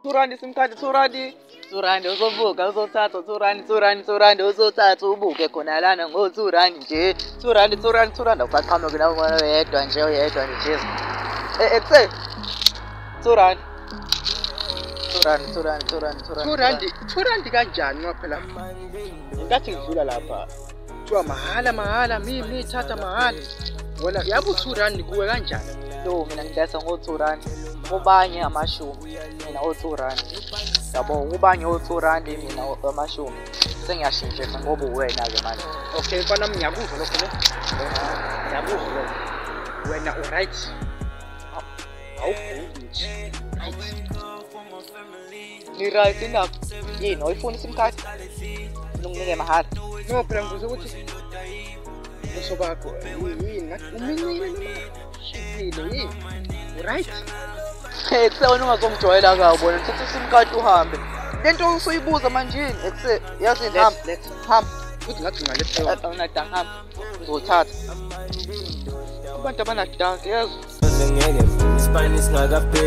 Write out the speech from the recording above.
2 rand isimkhadi 2 rand. 2 rand uzobuka uzothatha 2 rand 2 rand 2 rand uzothatha ubuke khona lana ngo 2 rand nje 2 rand 2 rand 2 rand awuqhamuki la uyedwa nje Jesu. Ekuse 2 rand 2 rand 2 rand 2 rand 2 rand 2 rand kanjani ngoba phela nkathi ngidlula lapha kuthiwa mahala mimi thatha mahala wena yabu 2 rand kuwe kanjani lo mina ngidayisa ngo 2 rand kubanye amashumi mina o 2 rand yabo kubanye o 2 rand mina amashumi sengiyashintsha ngoba uwena ke manje okay mfana ngiyakuzwa lokho ne ngiyakuzwa wena right awukuthi ni right enough yini oyifuna isimkhadi nginginike mahala no phela ngibuza ukuthi usobakho yini umincile shipile yini right ekusewena ungazomjoyela kabona uthatha isimkhadi uhambe lento usuyibuza manje yini ekuse yazi hamba uthi ngathi ngalephela awunadanga hamba uzothatha abantu abanadanga yazi ngeke Spanish ngakaphi